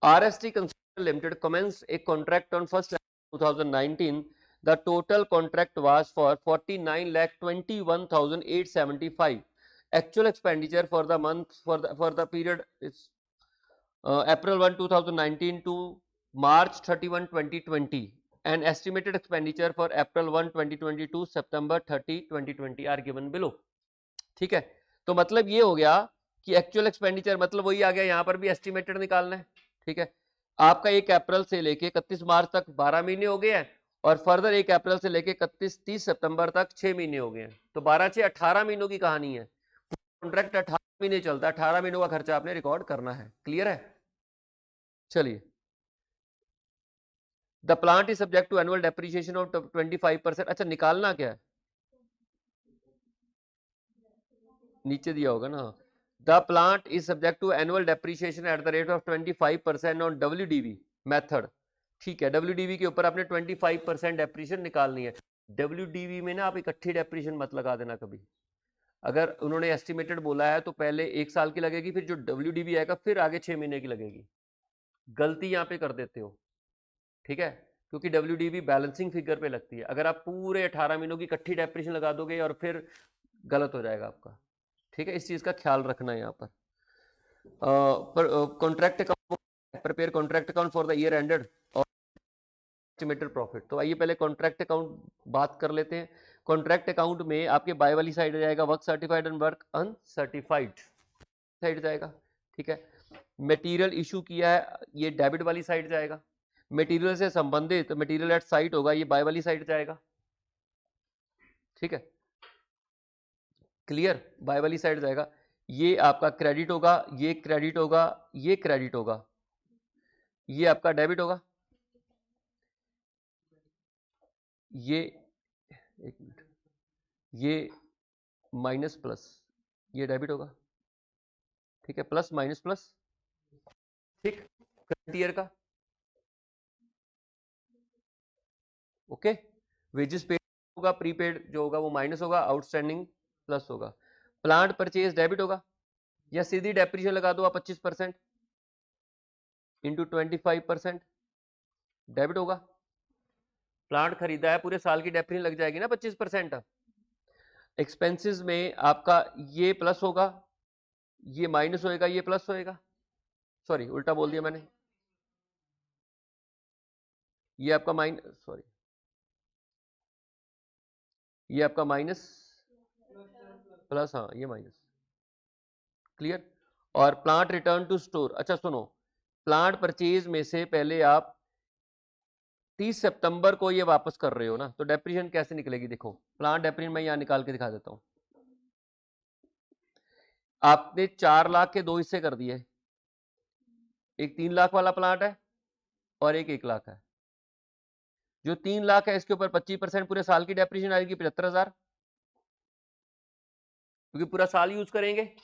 Speaker 1: RST Consulting Limited commenced a contract on 1st January 2019. The total contract was for 49,21,875. Actual expenditure for the month for the period is April 1, 2019 to March 31, 2020, and estimated expenditure for April 1, 2020 to September 30, 2020 are given below. ठीक है, तो मतलब ये हो गया कि actual expenditure मतलब वही आ गया, यहां पर भी एस्टिमेटेड निकालना है। ठीक है, आपका 1 अप्रैल से लेके 31 मार्च तक 12 महीने हो गए हैं, और फर्दर 1 अप्रैल से लेके 30 सितंबर तक 6 महीने हो गए हैं, तो 12 से 18 महीनों की कहानी है। कॉन्ट्रैक्ट 18 महीने चलता है, 18 महीनों का खर्चा आपने रिकॉर्ड करना है। क्लियर है? चलिए, the plant is subject to annual depreciation of 25%। अच्छा, निकालना क्या है? नीचे दिया होगा ना, the plant is subject to annual depreciation at the rate of 25% on WDV method. ठीक है, WDV के ऊपर आपने 25% डेप्रिसिएशन निकालनी है। WDV में ना आप इकट्ठी डेप्रिसिएशन मत लगा देना कभी। अगर उन्होंने एस्टिमेटेड बोला है तो पहले 1 साल की लगेगी, फिर जो WDV आएगा फिर आगे 6 महीने की लगेगी। गलती यहाँ पे कर देते हो, ठीक है, क्योंकि WDV बैलेंसिंग फिगर पे लगती है। अगर आप पूरे 18 महीनों की इकट्ठी डेप्रिसिएशन लगा दोगे और फिर गलत हो जाएगा आपका। ठीक है, इस चीज का ख्याल रखना है यहाँ पर। Contract account, prepare contract account for the year ended और एस्टिमेटेड प्रॉफिट। तो आइए पहले कॉन्ट्रैक्ट अकाउंट बात कर लेते हैं। कॉन्ट्रैक्ट अकाउंट में आपके बाय वाली साइड जाएगा work certified and work uncertified side जाएगा। ठीक है, मटेरियल इशू किया है, ये डेबिट वाली साइड जाएगा। मटेरियल से संबंधित मटेरियल एट साइट होगा, ये बाय वाली साइड जाएगा। ठीक है, क्लियर, बाय वाली साइड जाएगा। ये आपका क्रेडिट होगा, ये क्रेडिट होगा, ये क्रेडिट होगा, ये आपका डेबिट होगा, ये एक मिनट, ये माइनस प्लस, ये डेबिट होगा, ठीक है, प्लस माइनस प्लस, ठीक, करंट ईयर का, ओके। वेजेस पेड होगा, प्रीपेड जो होगा वो माइनस होगा, आउटस्टैंडिंग प्लस होगा। प्लांट परचेज डेबिट होगा, या सीधी डेप्रिसिएशन लगा दो आप 25% इंटू 25% डेबिट होगा। प्लांट खरीदा है, पूरे साल की डेप्रिसिएशन लग जाएगी ना 25%। एक्सपेंसेस में आपका ये प्लस होगा, ये माइनस होएगा, ये प्लस होएगा, सॉरी उल्टा बोल दिया मैंने, ये आपका माइनस, सॉरी ये आपका माइनस प्लस, हाँ ये माइनस, क्लियर। और प्लांट रिटर्न टू स्टोर, अच्छा सुनो, प्लांट परचेज में से पहले आप 30 सितंबर को ये वापस कर रहे हो ना, तो डेप्रिसिएशन कैसे निकलेगी, देखो प्लांट डेप्रिसिएशन मैं यहां निकाल के दिखा देता हूं। आपने 4 लाख के 2 हिस्से कर दिए, एक 3 लाख वाला प्लांट है और एक 1 लाख है। जो 3 लाख है इसके ऊपर 25% पूरे साल की डेप्रिसिएशन आएगी 75,000, क्योंकि पूरा साल यूज करेंगे।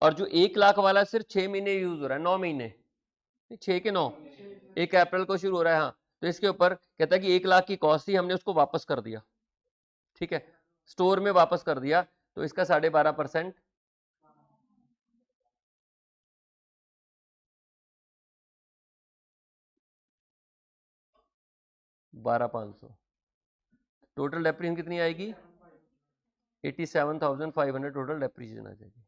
Speaker 1: और जो 1 लाख वाला सिर्फ 6 महीने यूज हो रहा है, 9 महीने, 6 के 9, 1 अप्रैल को शुरू हो रहा है, हाँ, तो इसके ऊपर कहता है कि 1 लाख की कॉस्ट थी, हमने उसको वापस कर दिया, ठीक है, स्टोर में वापस कर दिया, तो इसका 12.5%, $12,500, टोटल डेप्रिसिएशन कितनी आएगी, 87,500 टोटल डेप्रिसिएशन आ जाएगी।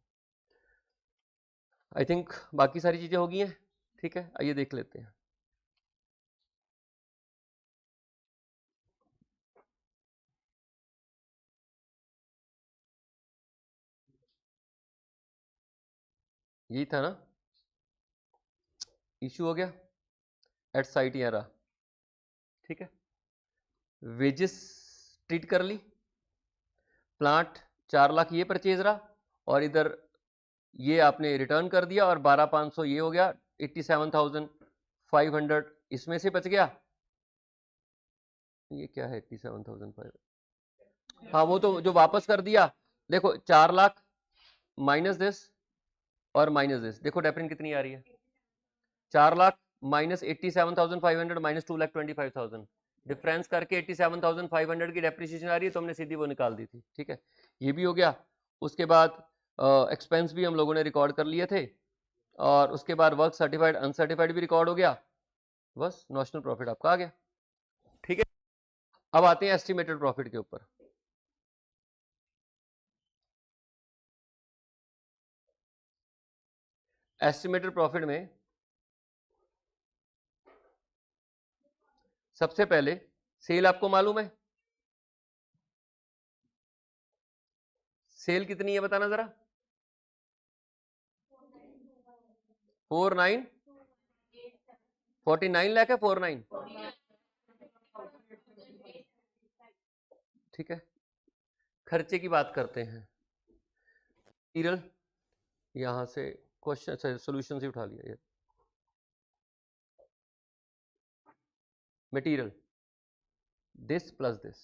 Speaker 1: आई थिंक बाकी सारी चीजें हो गई हैं, ठीक है, आइए देख लेते हैं। यही था ना, इश्यू हो गया एट साइट यहाँ रहा, ठीक है। वेजेस ट्रीट कर ली, प्लांट 4 लाख ये परचेज रहा, और इधर ये आपने रिटर्न कर दिया, और 12,500 ये हो गया, 87,500 इसमें से बच गया। ये क्या है 87,500, हाँ वो तो जो वापस कर दिया, देखो 4 लाख माइनस दिस और माइनस दिस, देखो डेप्रिसिएशन कितनी आ रही है, 4 लाख माइनस 87,500 माइनस 2,25,000, डिफरेंस करके 87,500 की डेप्रिसिएशन आ रही है, तो हमने सीधी वो निकाल दी थी, ठीक है, ये भी हो गया। उसके बाद एक्सपेंस भी हम लोगों ने रिकॉर्ड कर लिए थे, और उसके बाद वर्क सर्टिफाइड अनसर्टिफाइड भी रिकॉर्ड हो गया, बस नॉशनल प्रॉफिट आपका आ गया, ठीक है। अब आते हैं एस्टिमेटेड प्रॉफिट के ऊपर। एस्टिमेटेड प्रॉफिट में सबसे पहले सेल आपको मालूम है, सेल कितनी है बताना जरा, 49 लाख है, 49, ठीक है। खर्चे की बात करते हैं, मटीरियल यहां से क्वेश्चन सोल्यूशन से उठा लिया, ये मटीरियल दिस प्लस दिस,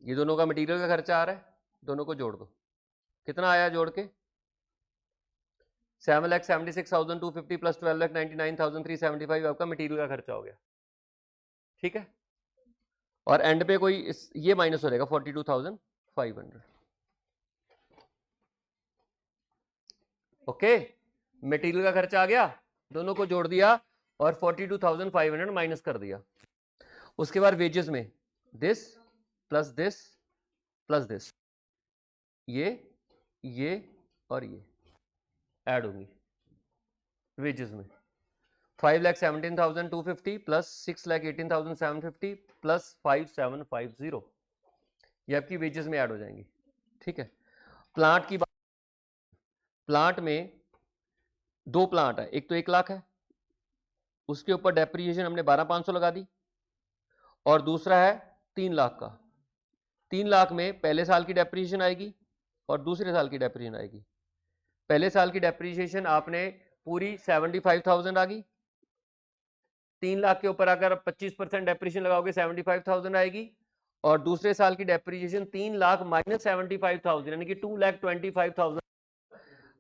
Speaker 1: ये दोनों का मटीरियल का खर्चा आ रहा है, दोनों को जोड़ दो, कितना आया जोड़ के, 7,76,250 प्लस 12,99,375 आपका मटीरियल का खर्चा हो गया, ठीक है। और एंड पे कोई ये माइनस हो जाएगा 42,500, ओके। मटेरियल का खर्चा आ गया, दोनों को जोड़ दिया और 42,500 माइनस कर दिया। उसके बाद वेजेस में this plus this plus this, ये और ये ऐड होंगी वेजेस में, 5,17,250 प्लस 6,18,750 प्लस 5,750, ये आपकी वेजेस में ऐड हो जाएंगी, ठीक है। प्लांट की बात, प्लांट में 2 प्लांट है, एक तो 1 लाख है, उसके ऊपर डेप्रिसिएशन हमने 12,500 लगा दी, और दूसरा है 3 लाख का, 3 लाख में पहले साल की डेप्रिसिएशन आएगी और दूसरे साल की डेप्रिसिएशन आएगी। पहले साल की डेप्रिसिएशन आपने पूरी 75,000 आ गई, 3 लाख के ऊपर अगर 25% डेप्रिसिएशन लगाओगे 75,000 आएगी, और दूसरे साल की डेप्रिसिएशन 3 लाख माइनस 75,000 यानी कि 2,25,000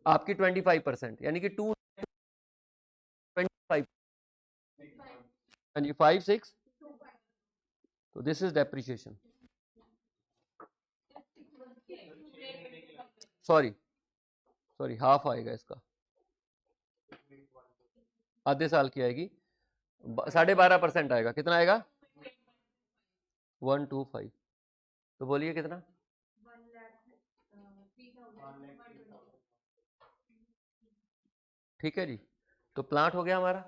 Speaker 1: आपकी 25% यानी कि 225 हाँ जी 5 6 तो this is depreciation sorry half आएगा इसका आधे साल की आएगी 12.5% आएगा कितना आएगा 125 तो बोलिए कितना ठीक है जी तो प्लांट हो गया हमारा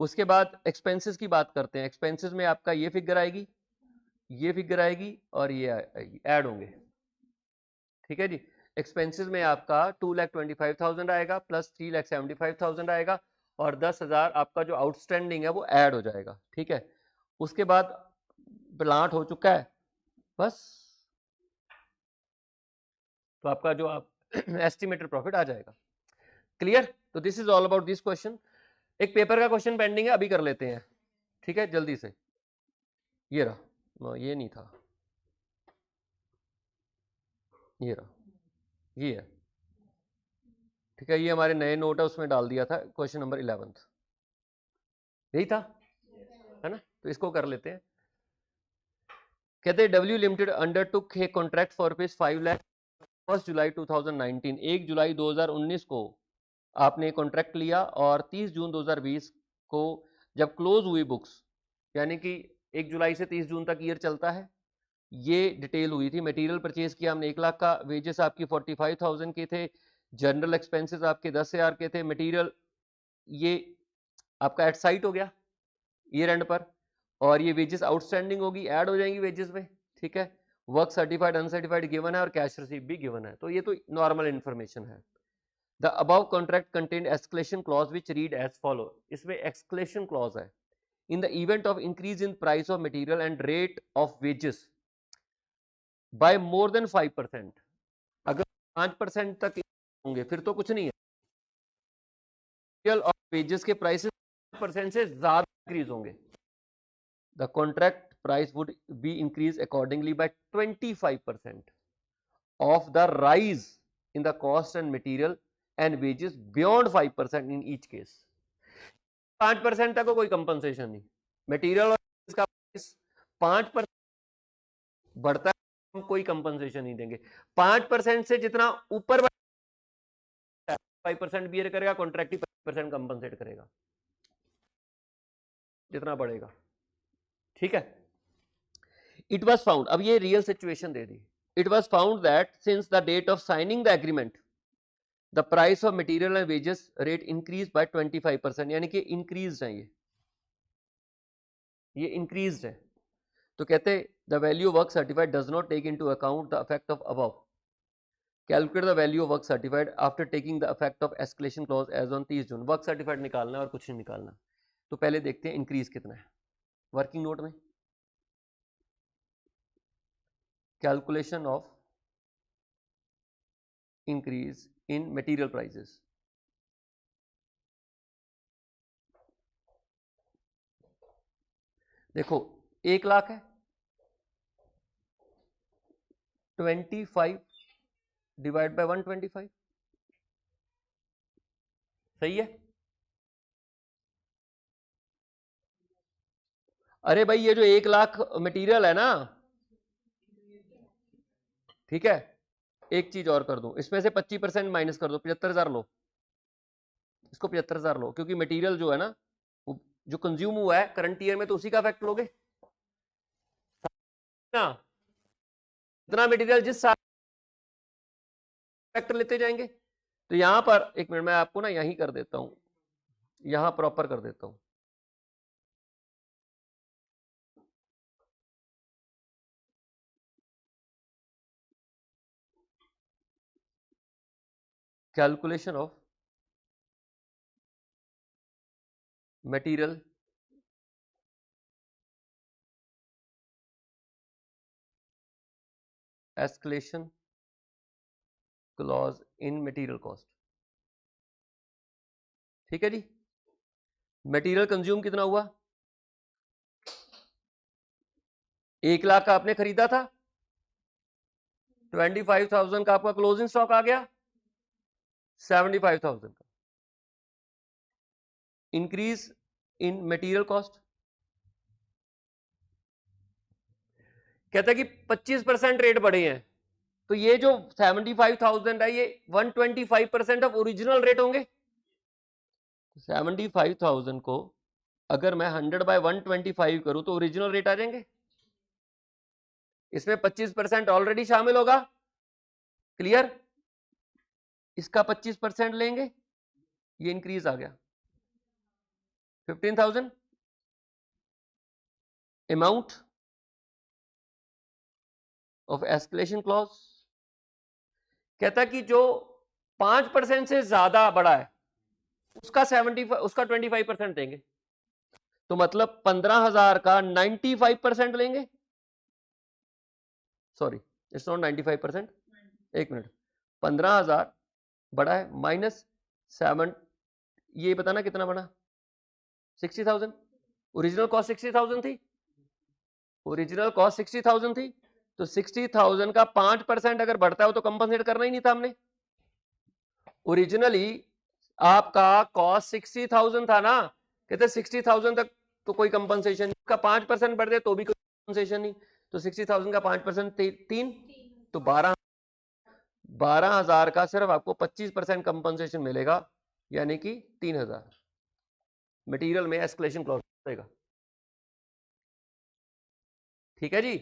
Speaker 1: उसके बाद एक्सपेंसेस की बात करते हैं एक्सपेंसेस में आपका ये फिगर आएगी और ये आएगी ऐड होंगे ठीक है जी एक्सपेंसेस में आपका 2,25,000 आएगा प्लस 3,75,000 आएगा और 10,000 आपका जो आउटस्टैंडिंग है वो ऐड हो जाएगा ठीक है उसके बाद प्लांट हो चुका है बस तो आपका जो आप एस्टिमेटेड प्रॉफिट आ जाएगा क्लियर तो this is all about this question एक पेपर का क्वेश्चन पेंडिंग है अभी कर लेते हैं ठीक है जल्दी से ये रहा ये नहीं था ये रहा ये है ठीक है ये हमारे नए नोट है उसमें डाल दिया था क्वेश्चन नंबर 11 यही था है ना तो इसको कर लेते हैं कहते हैं W limited under took a contract for rupees 5 lakh 1 जुलाई 2019 1 जुलाई 2019 को आपने कॉन्ट्रैक्ट लिया और 30 जून 2020 को जब क्लोज हुई बुक्स यानी कि 1 जुलाई से 30 जून तक ईयर चलता है ये डिटेल हुई थी मटेरियल परचेज किया हमने 1 लाख का वेजेस आपकी 45,000 के थे जनरल एक्सपेंसेस आपके 10,000 के थे मटेरियल ये आपका एट साइट हो गया ईयर एंड पर और ये वेजेस आउटस्टैंडिंग होगी ऐड हो जाएंगी वेजेस में ठीक है वर्क सर्टिफाइड अनसर्टिफाइड गिवन है और कैश रिसीव भी गिवन है तो ये तो नॉर्मल इंफॉर्मेशन है the above contract contain escalation clause which read as follow इसमें एक्सक्लेशन क्लॉज है in the event of increase in price of material and rate of wages by more than 5% अगर 5% तक होंगे फिर तो कुछ नहीं है और वेजेस के प्राइसेस 5% से ज्यादा इंक्रीज होंगे the contract price would be increased accordingly by 25% of the rise in the cost and material and wages beyond 5% in each case 5% तक कोई कंपनसेशन नहीं मटेरियल और इसका प्राइस 5% बढ़ता है हम कोई कंपनसेशन नहीं देंगे 5% से जितना ऊपर 5% बियर करेगा कॉन्ट्रैक्ट 5% कंपनसेट करेगा जितना बढ़ेगा ठीक है It was found, अब ये real situation they the It was found that since the date of signing the agreement, the price of material and wages rate increased by 25%, यानी कि increased है ये increased है तो कहते the value of work certified does not take into account the effect of above. Calculate the value of work certified after taking the effect of escalation clause as on 30 June work certified निकालना है और कुछ नहीं निकालना तो पहले देखते हैं इंक्रीज कितना है वर्किंग नोट में calculation of increase in material prices देखो 1 लाख है 25 डिवाइड बाय 125 सही है अरे भाई ये जो 1 लाख मटेरियल है ना ठीक है एक चीज और कर दूं इसमें से 25% माइनस कर दो 75,000 लो इसको 75,000 लो क्योंकि मटेरियल जो है ना जो कंज्यूम हुआ है करंट ईयर में तो उसी का इफेक्ट लोगे ना इतना मटेरियल जिस साल फैक्टर लेते जाएंगे तो यहां पर एक मिनट मैं आपको ना यहीं कर देता हूं यहां प्रॉपर कर देता हूं calculation of material escalation clause in material cost ठीक है जी मटेरियल कंज्यूम कितना हुआ 1 लाख का आपने खरीदा था, 25,000 का आपका क्लोजिंग स्टॉक आ गया, 75,000 का इंक्रीज इन मटेरियल कॉस्ट। कहता है कि 25% रेट बढ़े हैं, तो ये जो 75,000 है ये 125% ऑफ ओरिजिनल रेट होंगे। 75,000 को अगर मैं 100/125 करूं तो ओरिजिनल रेट आ जाएंगे। इसमें 25% ऑलरेडी शामिल होगा, क्लियर। इसका 25% लेंगे, ये इंक्रीज आ गया 15,000 अमाउंट ऑफ एस्केलेशन क्लॉज। कहता कि जो 5% से ज्यादा बड़ा है उसका 25% देंगे, तो मतलब 15,000 का 95% लेंगे। सॉरी, इट्स नॉट 95%, एक मिनट, 15,000 बड़ा है -7, ये बताना कितना बना, 60,000। ओरिजिनल कॉस्ट 60,000 थी, ओरिजिनल कॉस्ट 60,000 थी, तो 60,000 का 5% अगर बढ़ता है तो कंपनसेट करना ही नहीं था हमने। ओरिजिनली आपका कॉस्ट 60,000 था ना, कहते 60,000 तक तो कोई कंपनसेशन नहीं, का 5% बढ़ जाए तो भी कोई कंपनसेशन नहीं, तो 60,000 का 5% 3, तो 12,000 का सिर्फ आपको 25% कंपनसेशन मिलेगा, यानी कि 3,000 मटेरियल में एस्केलेशन क्लॉज रहेगा। ठीक है जी,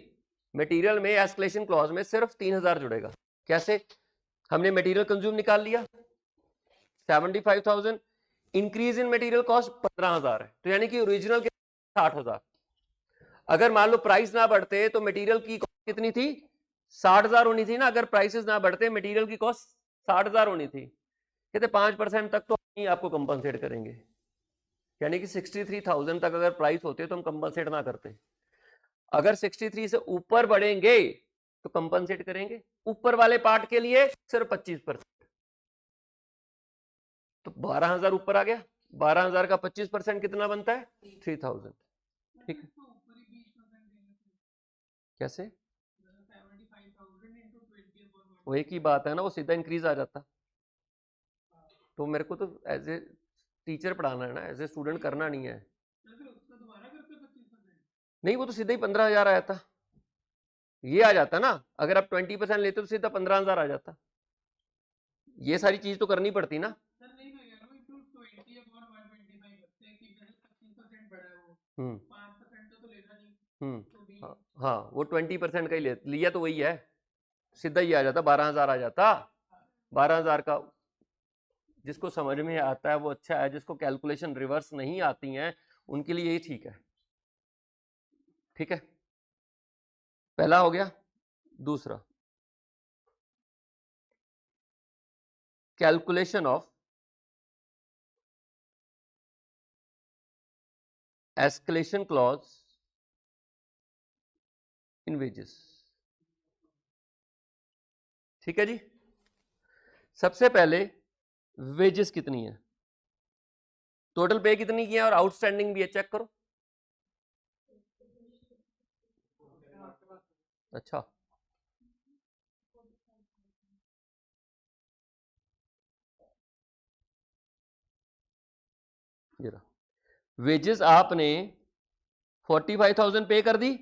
Speaker 1: मटेरियल में एस्केलेशन क्लॉज में सिर्फ 3,000 जुड़ेगा। कैसे, हमने मटेरियल कंज्यूम निकाल लिया 75,000, इंक्रीज इन मटेरियल कॉस्ट 15,000 है, तो यानी कि ओरिजिनल के 60,000। अगर मान लो प्राइस ना बढ़ते तो मटेरियल की कॉस्ट कितनी थी, 60,000 होनी थी ना। अगर प्राइसेस ना बढ़ते मटेरियल की कॉस्ट 60,000 होनी थी। कहते 5% तक तो हम ही आपको कंपनसेट करेंगे, यानी कि 63,000 तक अगर प्राइस होते तो हम कंपनसेट ना करते। अगर 63 से ऊपर बढ़ेंगे तो कंपनसेट करेंगे। ऊपर वाले पार्ट के लिए सिर्फ 25%, तो 12,000 ऊपर आ गया, 12,000 का 25% कितना बनता है, 3,000। ठीक है, कैसे, वो एक ही बात है ना, वो सीधा इंक्रीज आ जाता। तो मेरे को तो एज ए टीचर पढ़ाना है ना, एज ए स्टूडेंट करना नहीं है। नहीं, वो तो सीधा ही 15,000 आया था, ये आ जाता ना। अगर आप 20% लेते तो सीधा 15,000 आ जाता। ये सारी चीज तो करनी पड़ती ना। हाँ, हाँ, वो 20% का ही लिया तो वही है, सीधा ही आ जाता, 12,000 आ जाता। 12,000 का जिसको समझ में आता है वो अच्छा है, जिसको कैलकुलेशन रिवर्स नहीं आती हैं उनके लिए यही ठीक है। ठीक है, पहला हो गया। दूसरा, calculation of escalation clause in wages. ठीक है जी, सबसे पहले वेजेस कितनी है, टोटल पे कितनी की है और आउटस्टैंडिंग भी है, चेक करो। अच्छा, ये रहा, वेजेस आपने 45,000 पे कर दी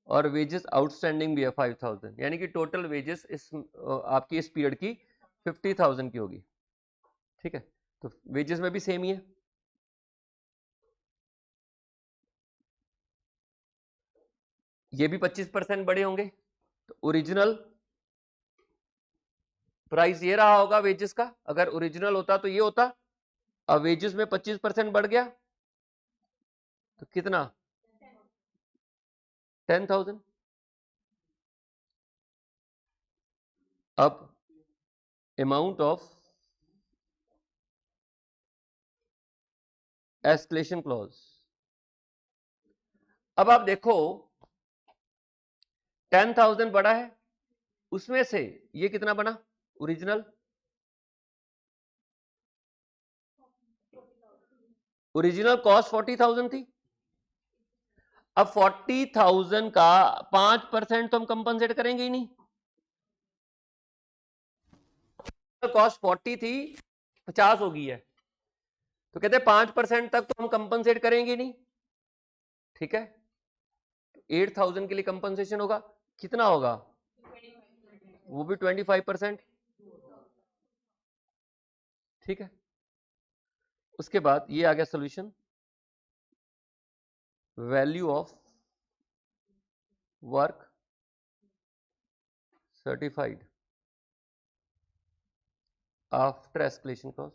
Speaker 1: और वेजेस आउटस्टैंडिंग भी है 5,000, यानी कि टोटल वेजेस इस आपकी इस पीरियड की 50,000 की होगी। ठीक है, तो वेजेस में भी सेम ही है। ये भी 25% बड़े होंगे, तो ओरिजिनल प्राइस ये रहा होगा वेजेस का। अगर ओरिजिनल होता तो ये होता, अब वेजेस में 25% बढ़ गया तो कितना, 10,000। अब अमाउंट ऑफ एस्केलेशन क्लॉज, अब आप देखो 10,000 बड़ा है, उसमें से ये कितना बना ओरिजिनल, ओरिजिनल कॉस्ट 40,000 थी। अब 40,000 का 5% तो हम कंपनसेट करेंगे ही नहीं। कॉस्ट 40 थी, 50 हो गई है, तो कहते हैं 5% तक तो हम कंपनसेट करेंगे नहीं, ठीक है। 8,000 के लिए कंपनसेशन होगा, कितना होगा, वो भी 25%, ठीक है। उसके बाद ये आ गया solution, value of work certified after escalation clause.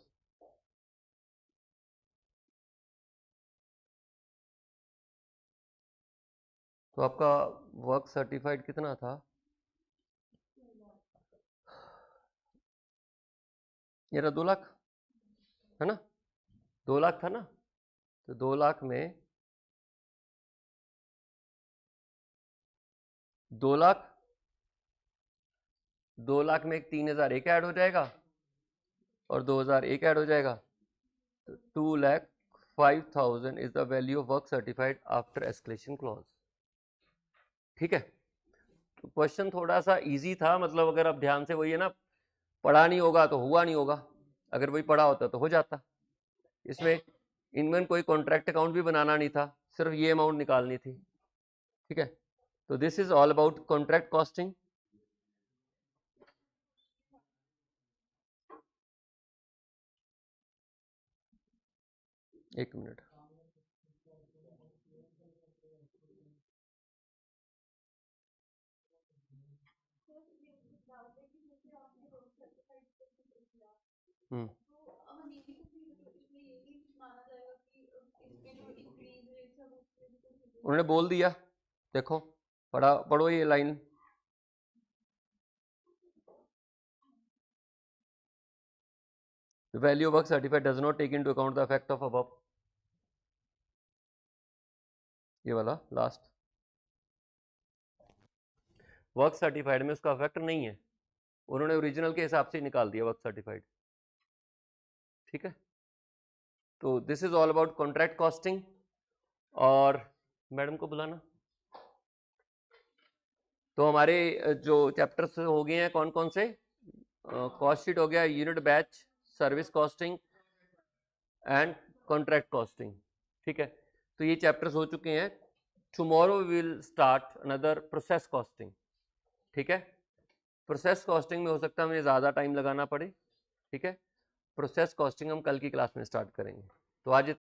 Speaker 1: तो आपका वर्क सर्टिफाइड कितना था, ये रहा 2 लाख, है ना, 2 लाख था ना, तो 2 लाख में 2 लाख, 2 लाख में एक 3,000 एक ऐड हो जाएगा और 2,000 एक ऐड हो जाएगा, तो 2,05,000 is the value of work certified after escalation clause, ठीक है। तो क्वेश्चन थोड़ा सा इजी था, मतलब अगर आप ध्यान से, वही है ना, पढ़ा नहीं होगा तो हुआ नहीं होगा, अगर वही पढ़ा होता तो हो जाता। इसमें इनमें कोई कॉन्ट्रैक्ट अकाउंट भी बनाना नहीं था, सिर्फ ये अमाउंट निकालनी थी, ठीक है। तो this is all about contract costing. एक मिनट, उन्होंने बोल दिया, देखो पढ़ा, पढ़ो ये line, the value of work certified does not take into account the effect of above, ये वाला लास्ट, वर्क सर्टिफाइड में उसका इफेक्ट नहीं है, उन्होंने ओरिजिनल के हिसाब से निकाल दिया वर्क सर्टिफाइड, ठीक है। तो this is all about contract costing. और मैडम को बुलाना। तो हमारे जो चैप्टर्स हो गए हैं कौन कौन से, कॉस्ट शीट हो गया, unit batch, service costing and contract costing, ठीक है। तो ये चैप्टर्स हो चुके हैं। Tomorrow we will start another process costing, ठीक है। प्रोसेस कॉस्टिंग में हो सकता है हमें ज़्यादा टाइम लगाना पड़े, ठीक है। प्रोसेस कॉस्टिंग हम कल की क्लास में स्टार्ट करेंगे। तो आज